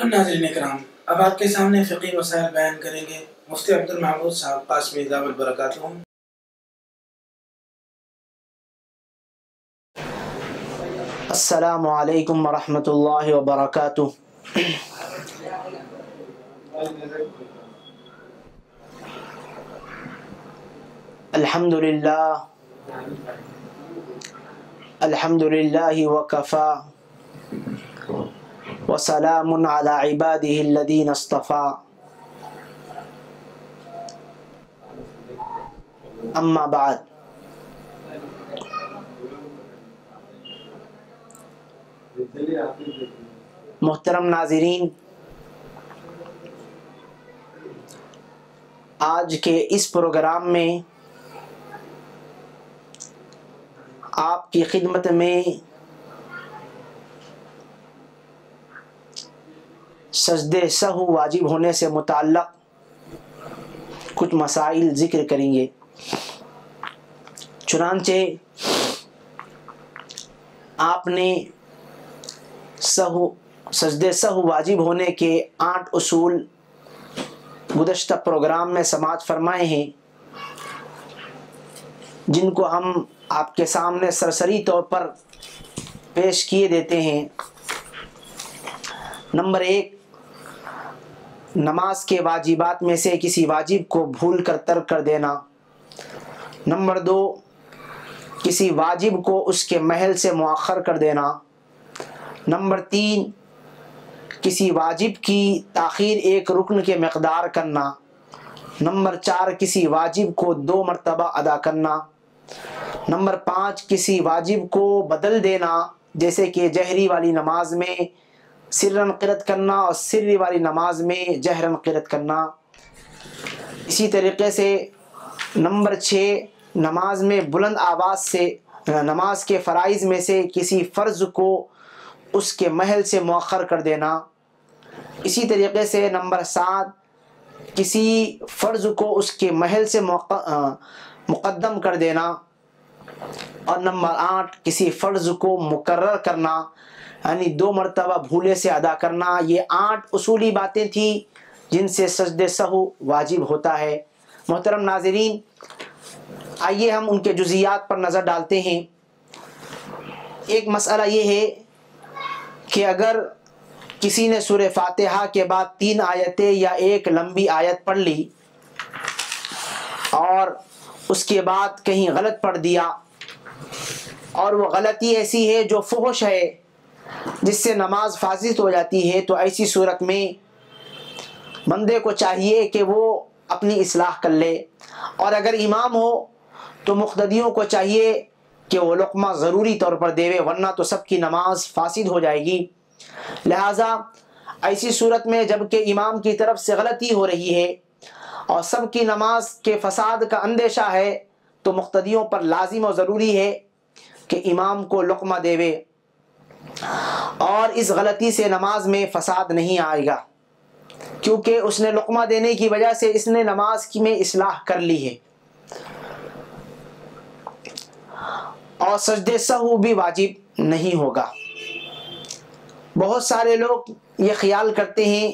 ناظرین اکرام، اب آپ کے سامنے فقہی مسائل بیان کریں گے مفتی عبدالمحمود صاحب قاسمی دامت برکاتہ۔ السلام علیکم ورحمۃ اللہ وبرکاتہ۔ الحمد للہ وکفا وسلام علی عباده الذین اصطفى، اما بعد۔ محترم ناظرین، آج کے اس پروگرام میں آپ کی خدمت میں سجدہ سہو واجب ہونے سے متعلق کچھ مسائل ذکر کریں گے۔ چنانچہ آپ نے سجدہ سہو واجب ہونے کے 8 اصول گزشتہ پروگرام میں سماعت فرمائے ہیں، جن کو ہم آپ کے سامنے سرسری طور پر پیش کیے دیتے ہیں۔ نمبر 1، نماز کے واجبات میں سے کسی واجب کو بھول کر ترک کر دینا۔ نمبر 2، کسی واجب کو اس کے محل سے مؤخر کر دینا۔ نمبر 3، کسی واجب کی تاخیر ایک رکن کے مقدار کرنا۔ نمبر 4، کسی واجب کو 2 مرتبہ ادا کرنا۔ نمبر 5، کسی واجب کو بدل دینا، جیسے کہ جہری والی نماز میں سرن قرأت کرنا اور سری والی نماز میں جہرن قرأت کرنا۔ اسی طریقے سے نمبر 6، نماز میں بلند آواز سے نماز کے فرائض میں سے کسی فرض کو اس کے محل سے مؤخر کر دینا۔ اسی طریقے سے نمبر 7، کسی فرض کو اس کے محل سے مقدم کر دینا۔ اور نمبر 8، کسی فرض کو مکرر کرنا، یعنی 2 مرتبہ بھولے سے ادا کرنا۔ یہ 8 اصولی باتیں تھیں جن سے سجدہ سہو واجب ہوتا ہے۔ محترم ناظرین، آئیے ہم ان کے جزیات پر نظر ڈالتے ہیں۔ ایک مسئلہ یہ ہے کہ اگر کسی نے سورہ فاتحہ کے بعد 3 آیتیں یا ایک لمبی آیت پڑھ لی اور اس کے بعد کہیں غلط پڑھ دیا، اور وہ غلطی ایسی ہے جو فحش ہے، جس سے نماز فاسد ہو جاتی ہے، تو ایسی صورت میں بندے کو چاہیے کہ وہ اپنی اصلاح کر لے، اور اگر امام ہو تو مقتدیوں کو چاہیے کہ وہ لقمہ ضروری طور پر دے، ورنہ تو سب کی نماز فاسد ہو جائے گی۔ لہٰذا ایسی صورت میں جب کہ امام کی طرف سے غلطی ہو رہی ہے اور سب کی نماز کے فساد کا اندیشہ ہے، تو مقتدیوں پر لازم و ضروری ہے کہ امام کو لقمہ دے، اور اس غلطی سے نماز میں فساد نہیں آئے گا، کیونکہ اس نے لقمہ دینے کی وجہ سے اس نے نماز میں اصلاح کر لی ہے۔ اور سجدہ سہو بھی واجب نہیں ہوگا۔ بہت سارے لوگ یہ خیال کرتے ہیں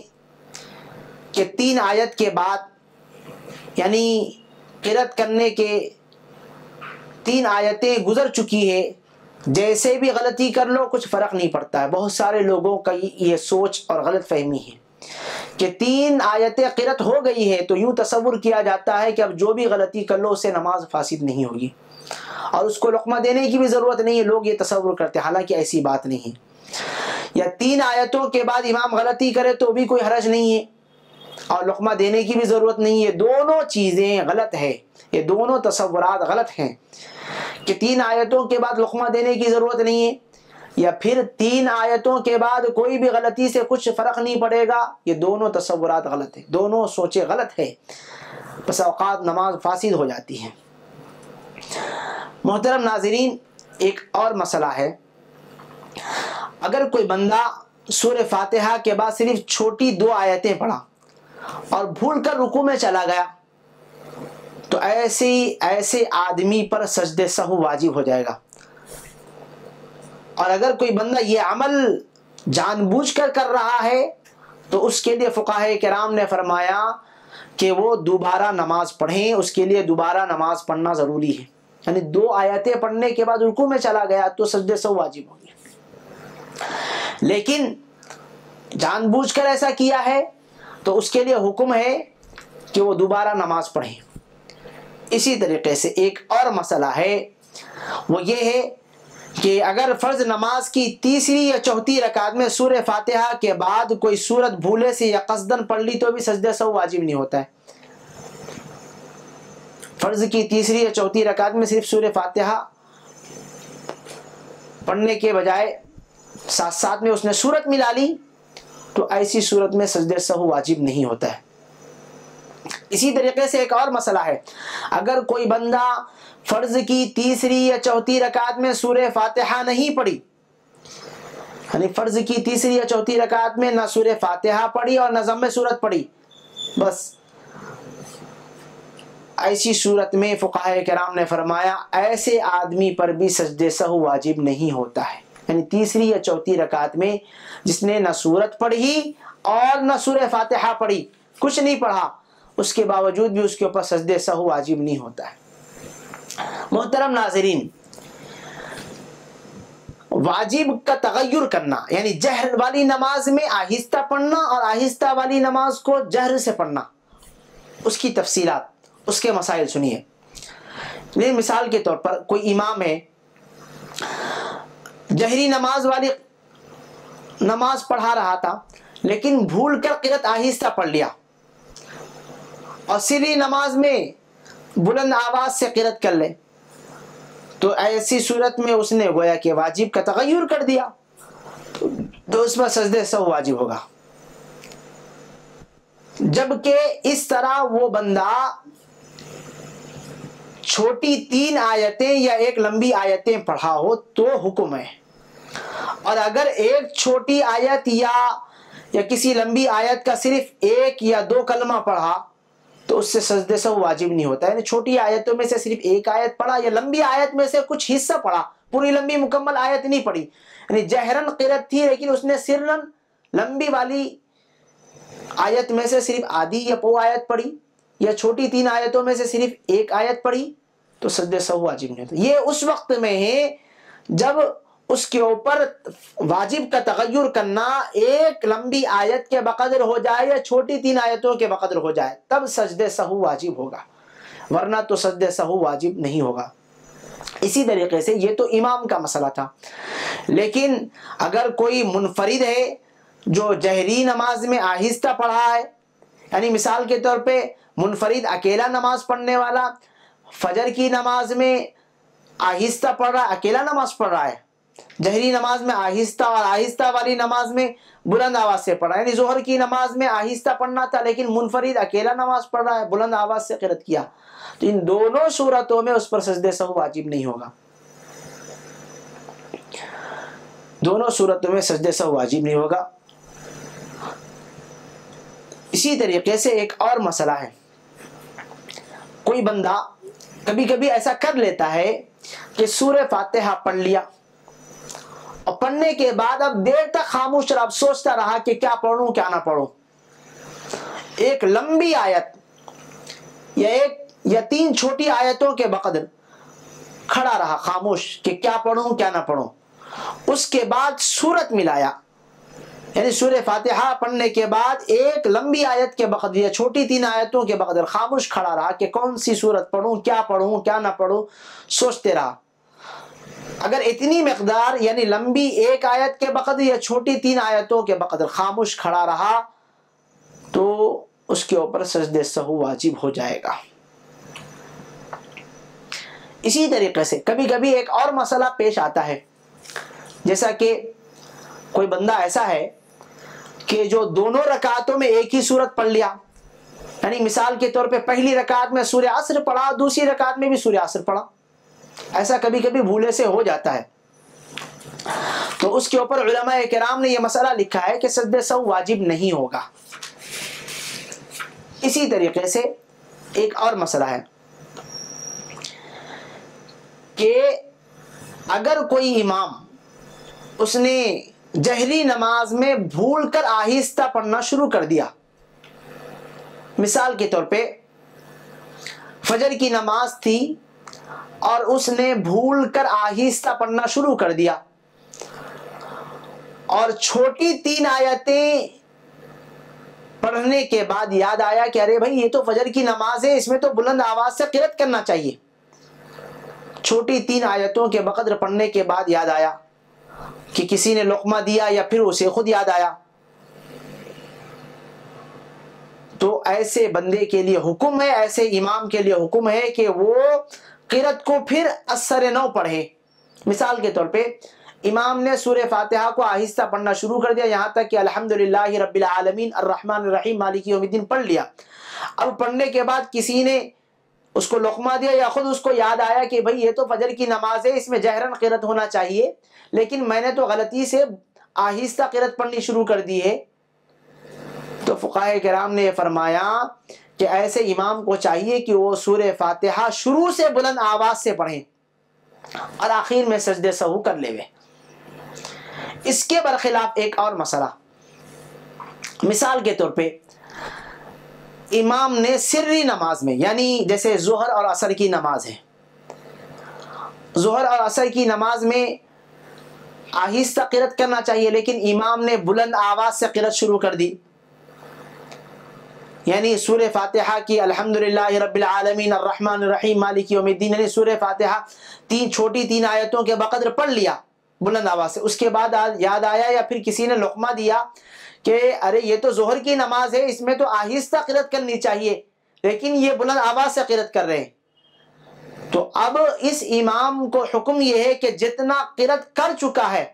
کہ 3 آیت کے بعد، یعنی قرأت کرنے کے 3 آیتیں گزر چکی ہے، جیسے بھی غلطی کر لو کچھ فرق نہیں پڑتا ہے۔ بہت سارے لوگوں کا یہ سوچ اور غلط فہمی ہے کہ 3 آیتیں قرأت ہو گئی ہے تو یوں تصور کیا جاتا ہے کہ اب جو بھی غلطی کر لو اسے نماز فاسد نہیں ہوگی اور اس کو لقمہ دینے کی بھی ضرورت نہیں ہے۔ لوگ یہ تصور کرتے ہیں، حالانکہ ایسی بات نہیں ہے۔ یا 3 آیتوں کے بعد امام غلطی کرے تو بھی کوئی حرج نہیں ہے اور لقمہ دینے کی بھی ضرورت نہیں ہے۔ دونوں چیزیں غلط ہے، یہ دونوں تصورات غلط ہیں کہ 3 آیتوں کے بعد لقمہ دینے کی ضرورت نہیں ہے، یا پھر 3 آیتوں کے بعد کوئی بھی غلطی سے کچھ فرق نہیں پڑے گا۔ یہ دونوں تصورات غلط ہیں، دونوں سوچیں غلط ہے، بس اوقات نماز فاسد ہو جاتی ہے۔ محترم ناظرین، ایک اور مسئلہ ہے، اگر کوئی بندہ سورہ فاتحہ کے بعد صرف چھوٹی 2 آیتیں پڑھا اور بھول کر رکوع میں چلا گیا، تو ایسے آدمی پر سجدہ سہو واجب ہو جائے گا۔ اور اگر کوئی بندہ یہ عمل جان بوجھ کر رہا ہے تو اس کے لیے فقہائے کرام نے فرمایا کہ وہ دوبارہ نماز پڑھیں، اس کے لیے دوبارہ نماز پڑھنا ضروری ہے. یعنی 2 آیتیں پڑھنے کے بعد رکوع میں چلا گیا تو سجدے سہو واجب ہو گیا. لیکن جان بوجھ کر ایسا کیا ہے تو اس کے لیے حکم ہے کہ وہ دوبارہ نماز پڑھیں. اسی طریقے سے ایک اور مسئلہ ہے، وہ یہ ہے کہ اگر فرض نماز کی تیسری یا چوتھی رکعت میں سورہ فاتحہ کے بعد کوئی سورت بھولے سے یا قصدن پڑھ لی تو بھی سجدہ سہو واجب نہیں ہوتا ہے. فرض کی تیسری یا چوتھی رکعت میں صرف سورہ فاتحہ پڑھنے کے بجائے ساتھ ساتھ میں اس نے سورت ملا لی تو ایسی صورت میں سجدہ سہو واجب نہیں ہوتا ہے. اسی طریقے سے ایک اور مسئلہ ہے، اگر کوئی بندہ فرض کی تیسری یا چوتھی رکعت میں سورہ فاتحہ نہیں پڑھی، یعنی فرض کی تیسری یا چوتھی رکعت میں نہ سورہ فاتحہ پڑھی اور نہ ضم سورت پڑھی، بس ایسی صورت میں فقہائے کرام نے فرمایا ایسے آدمی پر بھی سجدہ سہو واجب نہیں ہوتا ہے. یعنی تیسری یا چوتھی رکعت میں جس نے نہ سورت پڑھی اور نہ سورہ فاتحہ پڑھی، کچھ نہیں پڑھا، اس کے باوجود بھی اس کے اوپر سجدہ سہو واجب نہیں ہوتا ہے. محترم ناظرین، واجب کا تغیر کرنا یعنی جہر والی نماز میں آہستہ پڑھنا اور آہستہ والی نماز کو جہر سے پڑھنا، اس کی تفصیلات، اس کے مسائل سنیے. مثال کے طور پر کوئی امام ہے، جہری نماز والی نماز پڑھا رہا تھا لیکن بھول کر قرأت آہستہ پڑھ لیا اور سری نماز میں بلند آواز سے قرأت کر لے، تو ایسی صورت میں اس نے گویا کہ واجب کا تغیر کر دیا تو اس پر سجدہ سہو واجب ہوگا. جبکہ اس طرح وہ بندہ چھوٹی 3 آیتیں یا ایک لمبی آیتیں پڑھا ہو تو حکم ہے، اور اگر ایک چھوٹی آیت یا کسی لمبی آیت کا صرف 1 یا 2 کلمہ پڑھا تو اس سے سجدہ سہو واجب نہیں ہوتا. یعنی چھوٹی آیتوں میں سے صرف 1 آیت پڑھا یا لمبی آیت میں سے کچھ حصہ پڑھا، پوری لمبی مکمل آیت نہیں پڑھی، یعنی جہرن قرأت تھی لیکن اس نے سرن لمبی والی آیت میں سے صرف آدھی یا پو آیت پڑھی یا چھوٹی 3 آیتوں میں سے صرف 1 آیت پڑھی تو سجدہ سہو واجب نہیں ہوتا. یہ اس وقت میں ہے جب اس کے اوپر واجب کا تغیر کرنا ایک لمبی آیت کے بقدر ہو جائے یا چھوٹی 3 آیتوں کے بقدر ہو جائے، تب سجدہ سہو واجب ہوگا، ورنہ تو سجدہ سہو واجب نہیں ہوگا. اسی طریقے سے یہ تو امام کا مسئلہ تھا. لیکن اگر کوئی منفرد ہے جو جہری نماز میں آہستہ پڑھا ہے، یعنی مثال کے طور پہ منفرد اکیلا نماز پڑھنے والا فجر کی نماز میں آہستہ پڑھ رہا ہے، اکیلا نماز پڑھ رہا ہے، جہری نماز میں آہستہ اور آہستہ والی نماز میں بلند آواز سے پڑھ رہا ہے، یعنی ظہر کی نماز میں آہستہ پڑھنا تھا لیکن منفرد اکیلا نماز پڑھ رہا ہے، بلند آواز سے قرأت کیا، تو ان دونوں صورتوں میں اس پر سجدہ سہو واجب نہیں ہوگا. دونوں صورتوں میں سجدہ سہو واجب نہیں ہوگا. اسی طریقے سے ایک اور مسئلہ ہے، کوئی بندہ کبھی کبھی ایسا کر لیتا ہے کہ سورہ فاتحہ پڑھ لیا اور پڑھنے کے بعد اب دیر تک خاموش رہا، اب سوچتا رہا کہ کیا پڑھوں کیا نہ پڑھوں. ایک لمبی آیت یا 3 چھوٹی آیتوں کے بقدر کھڑا رہا خاموش کہ کیا پڑھوں کیا نہ پڑھوں. اس کے بعد سورت ملایا، یعنی سورہ فاتحہ پڑھنے کے بعد ایک لمبی آیت کے بقدر یا چھوٹی 3 آیتوں کے بقدر خاموش کھڑا رہا کہ کون سی سورت پڑھوں کیا نہ پڑھوں، سوچتے رہا. اگر اتنی مقدار یعنی لمبی 1 آیت کے بقدر یا چھوٹی 3 آیتوں کے بقدر خاموش کھڑا رہا تو اس کے اوپر سجدہ سہو واجب ہو جائے گا. اسی طریقے سے کبھی کبھی ایک اور مسئلہ پیش آتا ہے، جیسا کہ کوئی بندہ ایسا ہے کہ جو دونوں رکعتوں میں ایک ہی سورت پڑھ لیا، یعنی مثال کے طور پہ پہلی رکعت میں سورہ عصر پڑھا، دوسری رکعت میں بھی سورہ عصر پڑھا. ایسا کبھی کبھی بھولے سے ہو جاتا ہے تو اس کے اوپر علماء کرام نے یہ مسئلہ لکھا ہے کہ سجدہ سہو واجب نہیں ہوگا. اسی طریقے سے ایک اور مسئلہ ہے کہ اگر کوئی امام اس نے جہری نماز میں بھول کر آہستہ پڑھنا شروع کر دیا. مثال کے طور پہ فجر کی نماز تھی اور اس نے بھول کر آہستہ پڑھنا شروع کر دیا اور چھوٹی 3 آیتیں پڑھنے کے بعد یاد آیا کہ ارے بھائی یہ تو فجر کی نماز ہے، اس میں تو بلند آواز سے قرأت کرنا چاہیے. چھوٹی 3 آیتوں کے بقدر پڑھنے کے بعد یاد آیا کہ کسی نے لقمہ دیا یا پھر اسے خود یاد آیا، تو ایسے بندے کے لیے حکم ہے، ایسے امام کے لیے حکم ہے کہ وہ قرأت کو پھر اثر نو پڑھے. مثال کے طور پہ امام نے سورہ فاتحہ کو آہستہ پڑھنا شروع کر دیا یہاں تک کہ الحمدللہ رب العالمین الرحمن الرحیم مالک یوم الدین پڑھ لیا. اب پڑھنے کے بعد کسی نے اس کو لقمہ دیا یا خود اس کو یاد آیا کہ بھئی یہ تو فجر کی نماز ہے، اس میں جہرن قرأت ہونا چاہیے، لیکن میں نے تو غلطی سے آہستہ قرأت پڑھنی شروع کر دی ہے. تو فقہاء کرام نے یہ فرمایا کہ ایسے امام کو چاہیے کہ وہ سورہ فاتحہ شروع سے بلند آواز سے پڑھیں اور آخر میں سجدے سہو کر لے. اس کے برخلاف ایک اور مسئلہ، مثال کے طور پہ امام نے سری نماز میں، یعنی جیسے ظہر اور عصر کی نماز ہے، ظہر اور عصر کی نماز میں آہستہ قرأت کرنا چاہیے لیکن امام نے بلند آواز سے قرأت شروع کر دی. یعنی سورہ فاتحہ کی الحمدللہ رب العالمین الرحمن الرحیم مالک یوم الدین، یعنی سورہ فاتحہ چھوٹی 3 آیتوں کے بقدر پڑھ لیا بلند آواز سے. اس کے بعد یاد آیا یا پھر کسی نے لقمہ دیا کہ ارے یہ تو ظہر کی نماز ہے، اس میں تو آہستہ قرأت کرنی چاہیے لیکن یہ بلند آواز سے قرأت کر رہے ہیں. تو اب اس امام کو حکم یہ ہے کہ جتنا قرأت کر چکا ہے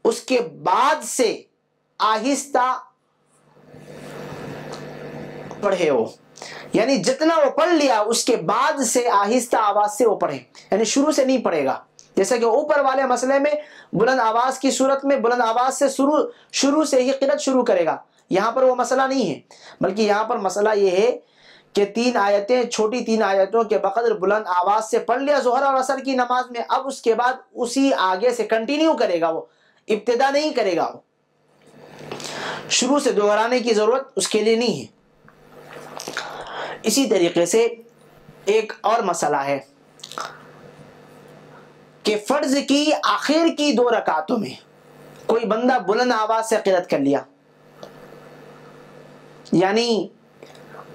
اس کے بعد سے آہستہ پڑھے ہو، یعنی جتنا وہ پڑھ لیا اس کے بعد سے آہستہ آواز سے وہ پڑھے، یعنی شروع سے نہیں پڑھے گا. جیسا کہ اوپر والے مسئلے میں بلند آواز کی صورت میں بلند آواز سے شروع سے ہی قرأت شروع کرے گا، یہاں پر وہ مسئلہ نہیں ہے، بلکہ یہاں پر مسئلہ یہ ہے کہ 3 آیتیں چھوٹی 3 آیتوں کے بقدر بلند آواز سے پڑھ لیا ظہر اور عصر کی نماز میں. اب اس کے بعد اسی آگے سے کنٹینیو کرے گا، وہ ابتدا نہیں کرے گا، وہ شروع سے دہرانے کی ضرورت اس کے لیے نہیں ہے. اسی طریقے سے ایک اور مسئلہ ہے کہ فرض کی آخر کی 2 رکعتوں میں کوئی بندہ بلند آواز سے قرأت کر لیا، یعنی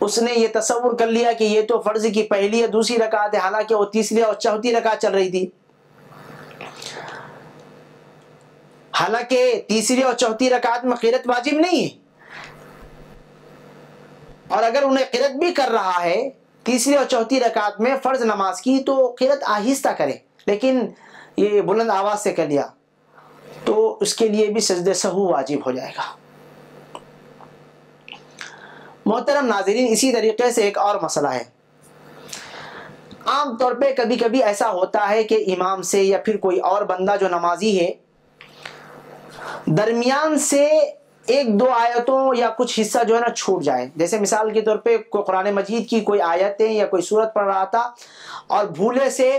اس نے یہ تصور کر لیا کہ یہ تو فرض کی پہلی یا دوسری رکعت ہے، حالانکہ وہ تیسری اور چوتھی رکعت چل رہی تھی. حالانکہ تیسری اور چوتھی رکعت میں قرأت واجب نہیں ہے، اور اگر انہیں قرأت بھی کر رہا ہے تیسری اور چوتھی رکعت میں فرض نماز کی تو قرأت آہستہ کرے، لیکن یہ بلند آواز سے کر لیا تو اس کے لیے بھی سجدہ سہو واجب ہو جائے گا. محترم ناظرین، اسی طریقے سے ایک اور مسئلہ ہے. عام طور پہ کبھی کبھی ایسا ہوتا ہے کہ امام سے یا پھر کوئی اور بندہ جو نمازی ہے درمیان سے 1-2 آیتوں یا کچھ حصہ جو ہے نا چھوٹ جائے. جیسے مثال کے طور پہ کوئی قرآن مجید کی کوئی آیتیں یا کوئی سورت پڑھ رہا تھا اور بھولے سے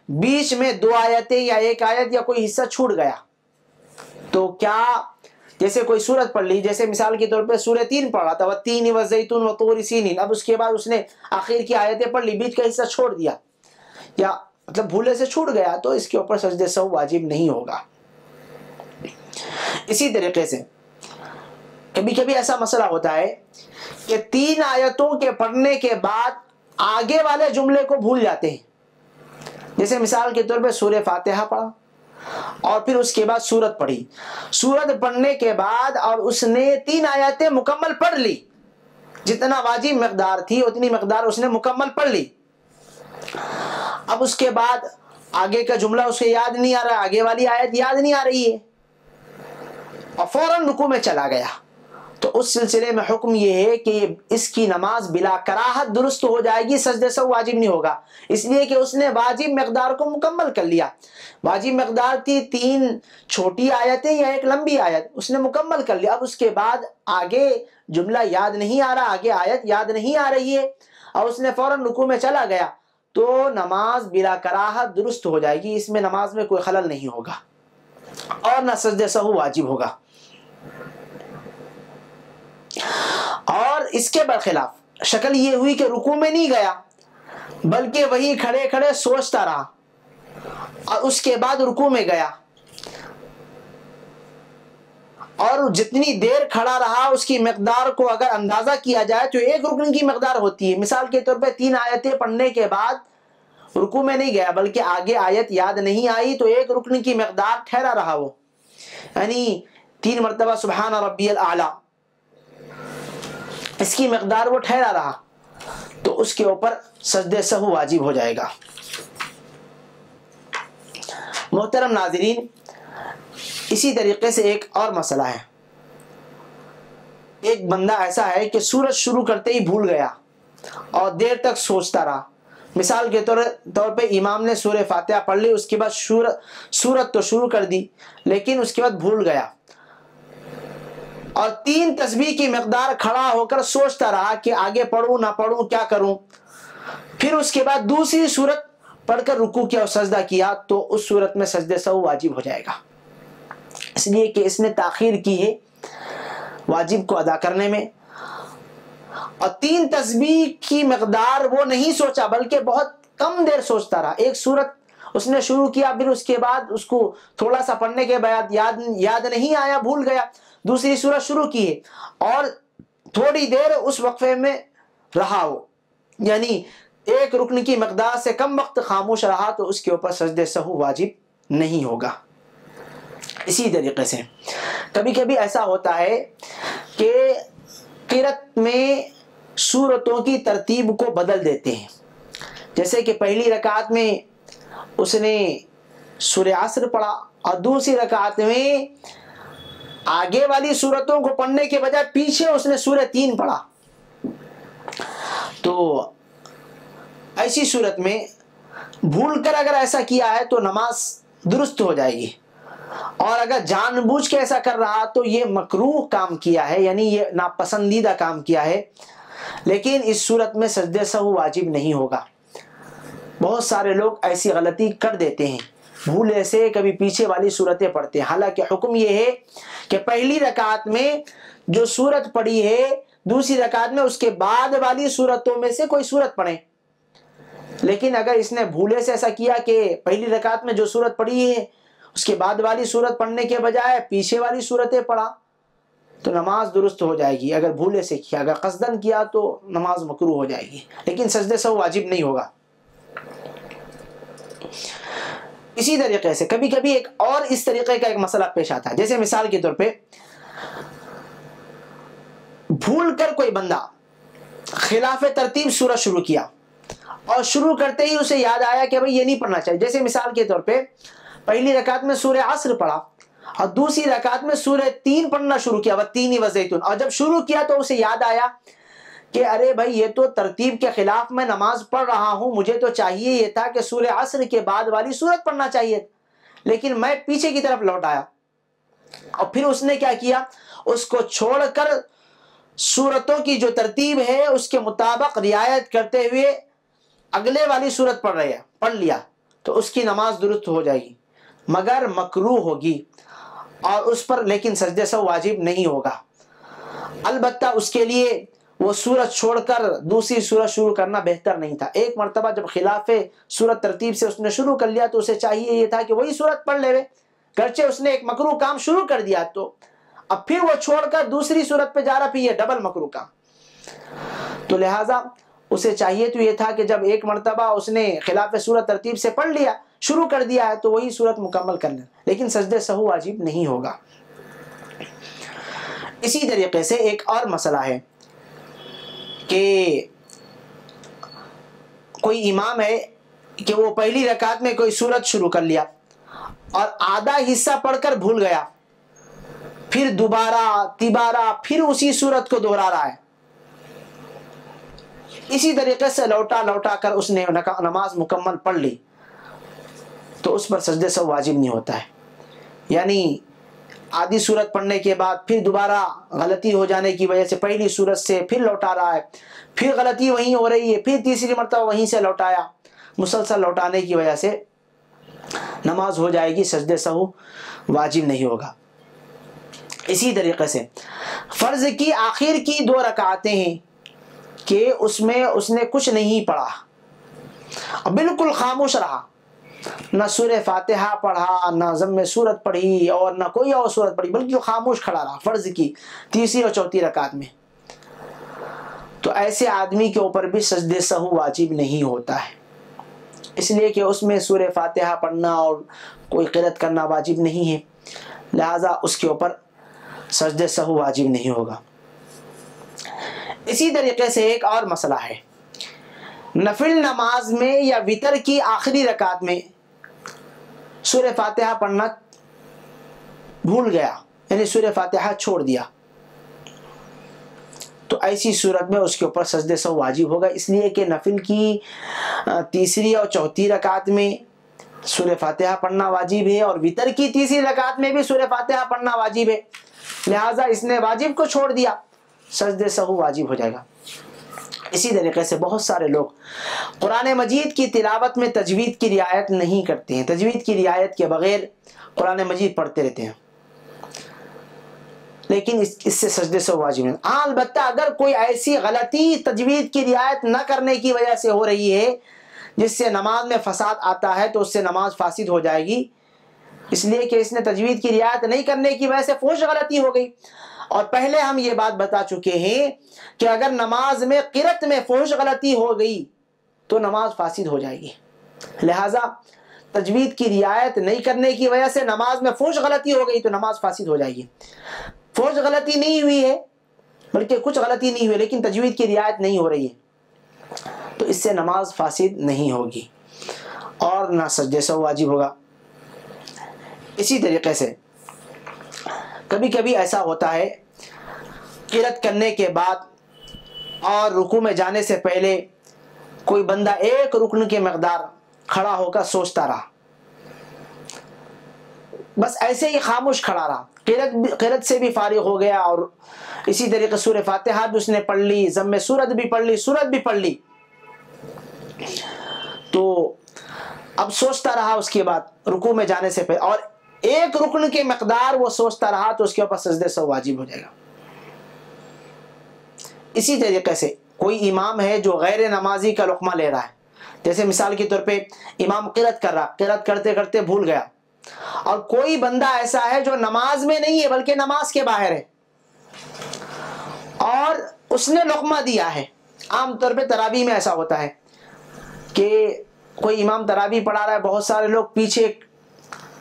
بیچ میں 2 آیتیں یا 1 آیت یا کوئی حصہ چھوٹ گیا، تو کیا جیسے کوئی سورت پڑھ لی، جیسے مثال کے طور پہ سورہ 3 پڑھ رہا تھا والتین والزیتون وطور سینین، اب اس کے بعد اس نے آخر کی آیتیں پڑھ لی، بیچ کا حصہ چھوڑ دیا یا مطلب بھولے سے چھوٹ گیا، تو اس کے اوپر سجدہ سہو واجب نہیں ہوگا. اسی طریقے سے کبھی کبھی ایسا مسئلہ ہوتا ہے کہ 3 آیتوں کے پڑھنے کے بعد آگے والے جملے کو بھول جاتے ہیں. جیسے مثال کے طور پہ سورہ فاتحہ پڑھا اور پھر اس کے بعد سورت پڑھی، سورت پڑھنے کے بعد اور اس نے 3 آیتیں مکمل پڑھ لی، جتنا واجب مقدار تھی اتنی مقدار اس نے مکمل پڑھ لی. اب اس کے بعد آگے کا جملہ اسے یاد نہیں آ رہا، آگے والی آیت یاد نہیں آ رہی ہے اور فوراً رکوع میں چلا گیا، تو اس سلسلے میں حکم یہ ہے کہ اس کی نماز بلا کراہت درست ہو جائے گی، سجدہ سہو واجب نہیں ہوگا، اس لیے کہ اس نے واجب مقدار کو مکمل کر لیا. واجب مقدار تھی 3 چھوٹی آیتیں یا 1 لمبی آیت، اس نے مکمل کر لیا. اب اس کے بعد آگے جملہ یاد نہیں آ رہا، آگے آیت یاد نہیں آ رہی ہے اور اس نے فوراً رکوع میں چلا گیا، تو نماز بلا کراہت درست ہو جائے گی، اس میں نماز میں کوئی خلل نہیں ہوگا اور نہ سجدہ سہو واجب ہوگا. اس کے برخلاف شکل یہ ہوئی کہ رکوع میں نہیں گیا بلکہ وہی کھڑے کھڑے سوچتا رہا اور اس کے بعد رکوع میں گیا، اور جتنی دیر کھڑا رہا اس کی مقدار کو اگر اندازہ کیا جائے تو ایک رکن کی مقدار ہوتی ہے۔ مثال کے طور پہ 3 آیتیں پڑھنے کے بعد رکوع میں نہیں گیا بلکہ آگے آیت یاد نہیں آئی تو ایک رکن کی مقدار ٹھہرا رہا، وہ یعنی 3 مرتبہ سبحان ربی الاعلی، اس کی مقدار وہ ٹھہرا رہا تو اس کے اوپر سجدہ سہو واجب ہو جائے گا۔ محترم ناظرین، اسی طریقے سے ایک اور مسئلہ ہے، ایک بندہ ایسا ہے کہ سورت شروع کرتے ہی بھول گیا اور دیر تک سوچتا رہا۔ مثال کے طور پہ امام نے سورہ فاتحہ پڑھ لی، اس کے بعد سورت تو شروع کر دی لیکن اس کے بعد بھول گیا اور 3 تسبیح کی مقدار کھڑا ہو کر سوچتا رہا کہ آگے پڑھوں نہ پڑھوں کیا کروں، پھر اس کے بعد دوسری سورت پڑھ کر رکوع کیا اور سجدہ کیا تو اس صورت میں سجدہ سہو واجب ہو جائے گا، اس لیے کہ اس نے تاخیر کی ہے واجب کو ادا کرنے میں، اور 3 تسبیح کی مقدار وہ نہیں سوچا بلکہ بہت کم دیر سوچتا رہا۔ ایک سورت اس نے شروع کیا، پھر اس کے بعد اس کو تھوڑا سا پڑھنے کے بعد یاد نہیں آیا، بھول گیا، دوسری سورت شروع کی ہے اور تھوڑی دیر اس وقفے میں رہا ہو، یعنی ایک رکن کی مقدار سے کم وقت خاموش رہا تو اس کے اوپر سجدہ سہو واجب نہیں ہوگا۔ اسی طریقے سے کبھی کبھی ایسا ہوتا ہے کہ قرأت میں سورتوں کی ترتیب کو بدل دیتے ہیں، جیسے کہ پہلی رکعت میں اس نے سورہ عصر پڑھا اور دوسری رکعت میں آگے والی سورتوں کو پڑھنے کے بجائے پیچھے اس نے سورہ 3 پڑھا، تو ایسی صورت میں بھول کر اگر ایسا کیا ہے تو نماز درست ہو جائے گی، اور اگر جان بوجھ کے ایسا کر رہا تو یہ مکروہ کام کیا ہے، یعنی یہ ناپسندیدہ کام کیا ہے، لیکن اس صورت میں سجدہ سہو واجب نہیں ہوگا۔ بہت سارے لوگ ایسی غلطی کر دیتے ہیں، بھولے سے کبھی پیچھے والی صورتیں پڑھتے ہیں، حالانکہ حکم یہ ہے کہ پہلی رکعت میں جو صورت پڑھی ہے دوسری رکعت میں اس کے بعد والی صورتوں میں سے کوئی صورت پڑھیں، لیکن اگر اس نے بھولے سے ایسا کیا کہ پہلی رکعت میں جو صورت پڑھی ہے اس کے بعد والی صورت پڑھنے کے بجائے پیچھے والی صورتیں پڑھا تو نماز درست ہو جائے گی، اگر بھولے سے کیا، اگر قصدن کیا تو نماز مکروہ ہو جائے گی، لیکن سجدہ سہو واجب نہیں ہوگا۔ اسی طریقے سے کبھی کبھی ایک اور اس طریقے کا ایک مسئلہ پیش آتا ہے، جیسے مثال کے طور پہ بھول کر کوئی بندہ خلاف ترتیب سورت شروع کیا اور شروع کرتے ہی اسے یاد آیا کہ بھئی یہ نہیں پڑھنا چاہیے، جیسے مثال کے طور پہ پہلی رکعت میں سورہ عصر پڑھا اور دوسری رکعت میں سورہ 3 پڑھنا شروع کیا، والتین والزیتون، اور جب شروع کیا تو اسے یاد آیا کہ ارے بھائی یہ تو ترتیب کے خلاف میں نماز پڑھ رہا ہوں، مجھے تو چاہیے یہ تھا کہ سورہ عصر کے بعد والی سورت پڑھنا چاہیے، لیکن میں پیچھے کی طرف لوٹ آیا اور پھر اس نے کیا کیا، اس کو چھوڑ کر سورتوں کی جو ترتیب ہے اس کے مطابق رعایت کرتے ہوئے اگلے والی سورت پڑھ لیا تو اس کی نماز درست ہو جائے گی، مگر مکروہ ہوگی اور اس پر لیکن سجدہ سہو واجب نہیں ہوگا۔ البتہ اس کے لیے وہ سورت چھوڑ کر دوسری سورت شروع کرنا بہتر نہیں تھا، ایک مرتبہ جب خلاف سورت ترتیب سے اس نے شروع کر لیا تو اسے چاہیے یہ تھا کہ وہی سورت پڑھ لے، گرچہ اس نے ایک مکروہ کام شروع کر دیا تو اب پھر وہ چھوڑ کر دوسری سورت پہ جا رہا، پھر یہ ڈبل مکروہ کام، تو لہٰذا اسے چاہیے تو یہ تھا کہ جب ایک مرتبہ اس نے خلاف سورت ترتیب سے پڑھ لیا، شروع کر دیا ہے تو وہی سورت مکمل کر لیں، لیکن سجدہ سہو واجب نہیں ہوگا۔ اسی طریقے سے ایک اور مسئلہ ہے کہ کوئی امام ہے کہ وہ پہلی رکعت میں کوئی سورت شروع کر لیا اور آدھا حصہ پڑھ کر بھول گیا، پھر دوبارہ تیبارہ پھر اسی سورت کو دہرا رہا ہے، اسی طریقے سے لوٹا کر اس نے نماز مکمل پڑھ لی تو اس پر سجدہ سہو واجب نہیں ہوتا ہے، یعنی آدھی سورت پڑھنے کے بعد پھر دوبارہ غلطی ہو جانے کی وجہ سے پہلی سورت سے پھر لوٹا رہا ہے، پھر غلطی وہیں ہو رہی ہے، پھر تیسری مرتبہ وہیں سے لوٹایا، مسلسل لوٹانے کی وجہ سے نماز ہو جائے گی، سجدہ سہو واجب نہیں ہوگا۔ اسی طریقے سے فرض کی آخر کی 2 رکعتیں ہیں کہ اس میں اس نے کچھ نہیں پڑھا، بالکل خاموش رہا، نہ سورہ فاتحہ پڑھا، نہ ضم سورت پڑھی اور نہ کوئی اور سورت پڑھی، بلکہ خاموش کھڑا رہا فرض کی 3 اور 4 رکعت میں، تو ایسے آدمی کے اوپر بھی سجدہ سہو واجب نہیں ہوتا ہے، اس لیے کہ اس میں سورہ فاتحہ پڑھنا اور کوئی قرأت کرنا واجب نہیں ہے، لہذا اس کے اوپر سجدہ سہو واجب نہیں ہوگا۔ اسی طریقے سے ایک اور مسئلہ ہے، نفل نماز میں یا وتر کی آخری رکعت میں سورہ فاتحہ پڑھنا بھول گیا، یعنی سورہ فاتحہ چھوڑ دیا، تو ایسی صورت میں اس کے اوپر سجدہ سہو واجب ہوگا، اس لیے کہ نفل کی 3 اور 4 رکعت میں سورہ فاتحہ پڑھنا واجب ہے اور وتر کی 3 رکعت میں بھی سورہ فاتحہ پڑھنا واجب ہے، لہٰذا اس نے واجب کو چھوڑ دیا، سجدہ سہو واجب ہو جائے گا۔ اسی طریقے سے بہت سارے لوگ قرآن مجید کی تلاوت میں تجوید کی رعایت نہیں کرتے ہیں، تجوید کی رعایت کے بغیر قرآن مجید پڑھتے رہتے ہیں، لیکن اس سے سجدے سے واجب ہے۔ البتہ اگر کوئی ایسی غلطی تجوید کی رعایت نہ کرنے کی وجہ سے ہو رہی ہے جس سے نماز میں فساد آتا ہے تو اس سے نماز فاسد ہو جائے گی، اس لیے کہ اس نے تجوید کی رعایت نہیں کرنے کی وجہ سے فحش غلطی ہو گئی، اور پہلے ہم یہ بات بتا چکے ہیں کہ اگر نماز میں قرأت میں فحش غلطی ہو گئی تو نماز فاسد ہو جائے گی، لہٰذا تجوید کی رعایت نہیں کرنے کی وجہ سے نماز میں فحش غلطی ہو گئی تو نماز فاسد ہو جائے گی۔ فحش غلطی نہیں ہوئی ہے، بلکہ کچھ غلطی نہیں ہوئی لیکن تجوید کی رعایت نہیں ہو رہی ہے، تو اس سے نماز فاسد نہیں ہوگی اور نہ سجدے سہو واجب ہوگا۔ اسی طریقے سے کبھی کبھی ایسا ہوتا ہے قرأت کرنے کے بعد اور رکوع میں جانے سے پہلے کوئی بندہ ایک رکن کے مقدار کھڑا ہو کر سوچتا رہا، بس ایسے ہی خاموش کھڑا رہا، قرأت سے بھی فارغ ہو گیا اور اسی طریقے سورہ فاتحہ بھی اس نے پڑھ لی، ضم سورت بھی پڑھ لی، سورت بھی پڑھ لی، تو اب سوچتا رہا اس کے بعد رکوع میں جانے سے پہلے اور ایک رکن کے مقدار وہ سوچتا رہا تو اس کے اوپر سجدہ سہو واجب ہو جائے گا۔ اسی طریقے سے کوئی امام ہے جو غیر نمازی کا لقمہ لے رہا ہے، جیسے مثال کے طور پہ امام قرأت کر رہا، قرأت کرتے کرتے بھول گیا، اور کوئی بندہ ایسا ہے جو نماز میں نہیں ہے بلکہ نماز کے باہر ہے اور اس نے لقمہ دیا ہے۔ عام طور پہ تراویح میں ایسا ہوتا ہے کہ کوئی امام تراویح پڑھا رہا ہے، بہت سارے لوگ پیچھے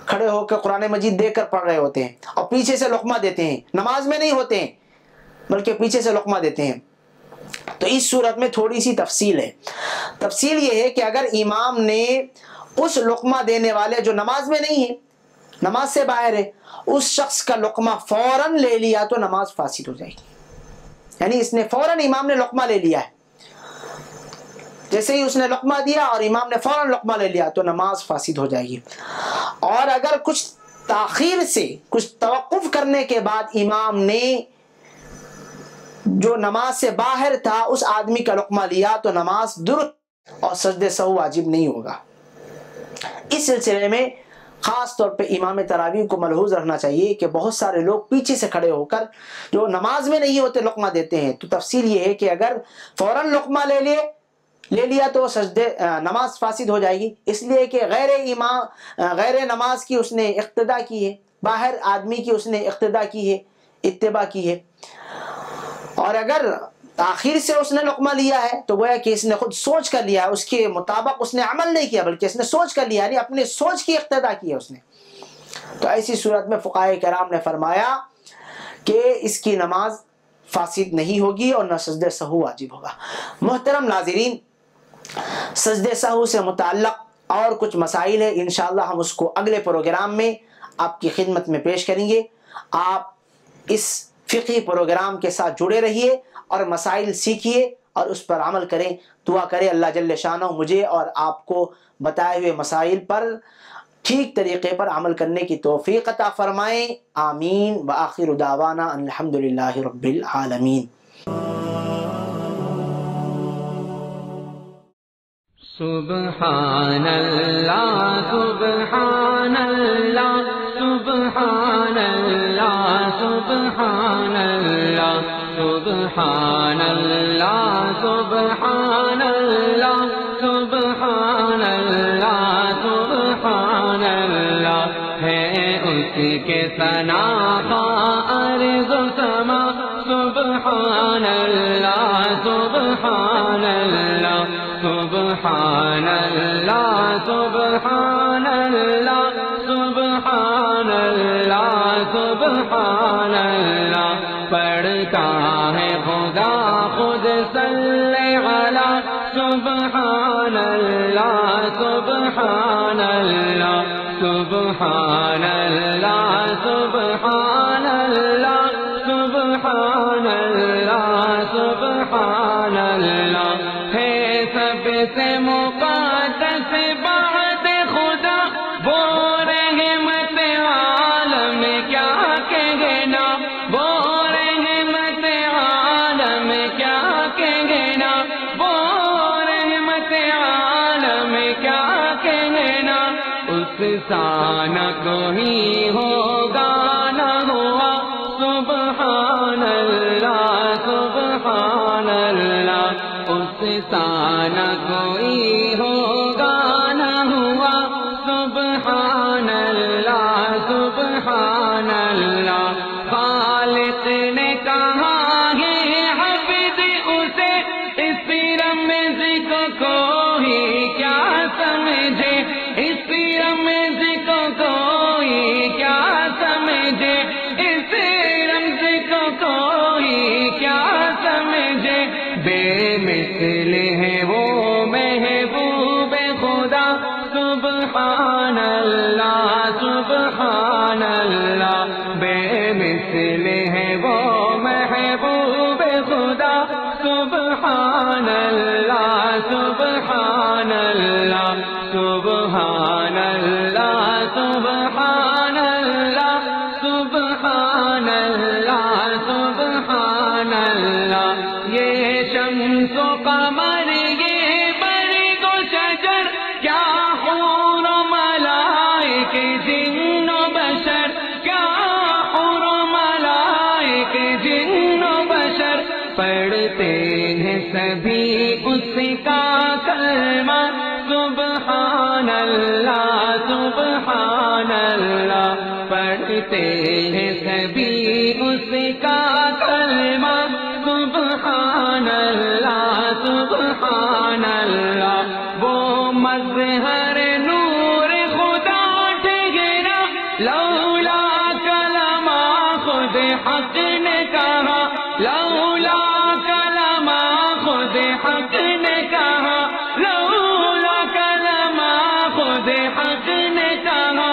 کھڑے ہو کے قرآن مجید دیکھ کر پڑھ رہے ہوتے ہیں اور پیچھے سے لقمہ دیتے ہیں، نماز میں نہیں ہوتے ہیں بلکہ پیچھے سے لقمہ دیتے ہیں، تو اس صورت میں تھوڑی سی تفصیل ہے۔ تفصیل یہ ہے کہ اگر امام نے اس لقمہ دینے والے جو نماز میں نہیں ہے، نماز سے باہر ہے، اس شخص کا لقمہ فوراً لے لیا تو نماز فاسد ہو جائے گی، یعنی اس نے فوراً امام نے لقمہ لے لیا ہے، جیسے ہی اس نے لقمہ دیا اور امام نے فوراً لقمہ لے لیا تو نماز فاسد ہو جائے گی۔ اور اگر کچھ تاخیر سے، کچھ توقف کرنے کے بعد امام نے جو نماز سے باہر تھا اس آدمی کا لقمہ لیا تو نماز درست اور سجدہ سہو واجب نہیں ہوگا۔ اس سلسلے میں خاص طور پہ امام تراویح کو ملحوظ رکھنا چاہیے کہ بہت سارے لوگ پیچھے سے کھڑے ہو کر جو نماز میں نہیں ہوتے لقمہ دیتے ہیں، تو تفصیل یہ ہے کہ اگر فوراً لقمہ لے لیا تو نماز فاسد ہو جائے گی، اس لیے کہ غیر نماز کی اس نے اقتدا کی ہے، باہر آدمی کی اس نے اقتدا کی ہے، اتباع کی ہے، اور اگر تاخیر سے اس نے لقمہ لیا ہے تو گویا کہ اس نے خود سوچ کر لیا ہے، اس کے مطابق اس نے عمل نہیں کیا بلکہ اس نے سوچ کر لیا، یعنی اپنے سوچ کی اقتدا کی ہے اس نے، تو ایسی صورت میں فقہاء کرام نے فرمایا کہ اس کی نماز فاسد نہیں ہوگی اور نہ سجدہ سہو واجب ہوگا۔ محترم ناظرین، سجدہ سہو سے متعلق اور کچھ مسائل ہیں، انشاءاللہ ہم اس کو اگلے پروگرام میں آپ کی خدمت میں پیش کریں گے۔ آپ اس فقہی پروگرام کے ساتھ جڑے رہیے اور مسائل سیکھیے اور اس پر عمل کریں۔ دعا کریں اللہ جل شانہ مجھے اور آپ کو بتائے ہوئے مسائل پر ٹھیک طریقے پر عمل کرنے کی توفیق عطا فرمائیں، آمین۔ وآخر دعوانا ان الحمدللہ رب العالمین۔ سبحان اللہ سبحان اللہ سبحان اللہ سبحان اللہ سبحان اللہ سبحان اللہ سبحان اللہ سبحان اللہ ہے اس کے ثنا ارض و سما سبحان اللہ سبحان اللہ سبحان اللہ سبحان اللہ سبحان اللہ سبحان اللہ پڑھتا ہے خدا خود صلی علی سبحان اللہ سبحان اللہ سبحان اللہ سبحان اللہ سبحان اللہ سبحان اللہ ہے سب سے مقدس بات خدا وہ رحمت عالم کیا کہنا وہ رحمت عالم کیا کہنا وہ رحمت عالم کیا کہنا اس ثنا کوئی ہوگا نہ ہوا سبحان اللہ سبحان اللہ اس ثنا کوئی ہوگا نہ ہوا سبحان اللہ سبحان اللہ خالق نے کہا ہے حفظ اسے اس رمز کو کوئی کیا سمجھے اس رمز کو کوئی کیا سمجھے اس رمز کو کوئی کیا سمجھے بے مثل ہے وہ محبوب خدا سبحان اللہ سبحان اللہ بے مثل ہے وہ محبوب خدا سبحان اللہ سبحان اللہ سبحان اللہ سبحان اللہ سبحان اللہ سبحان اللہ یہ شمس و قمر یہ برگ و شجر کیا حور و ملائک جن و بشر کیا حور و ملائک جن و بشر پڑھتے ہیں سبھی اس کا کلمہ سبحان اللہ سبحان اللہ پڑھتے ہیں سبھی اس کا کلمہ سبحان اللہ سبحان اللہ وہ مظہر نور خدا ٹھہرا لولا کلمہ خود حق نے کہا لولا کلمہ خود حق نے کہا لولا کلمہ خود حق نے کہا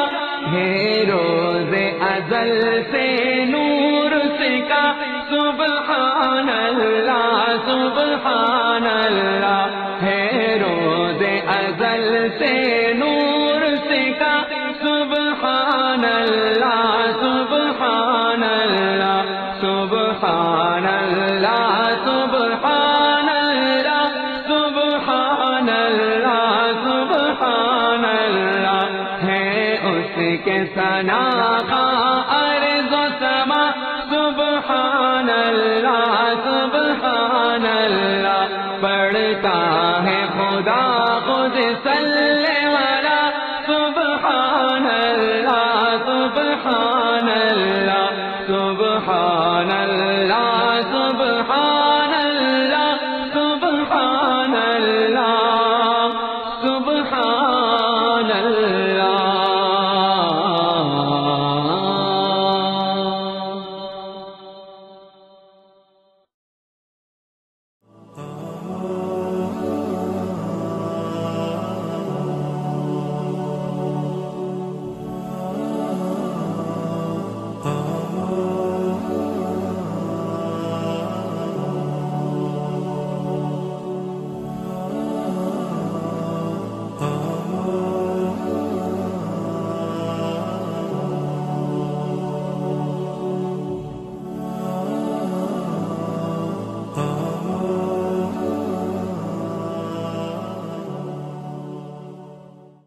ہے روز ازل سے نور سے کا سبحان اللہ سبحان اللہ ہے روز ازل سے نور سے کا سبحان اللہ سبحان اللہ سبحان اللہ سبحان اللہ سبحان اللہ سبحان اللہ ہے اس کے ثنا ارض و سما سبحان اللہ سبحان اللہ پڑھتا ہے خدا خود صلی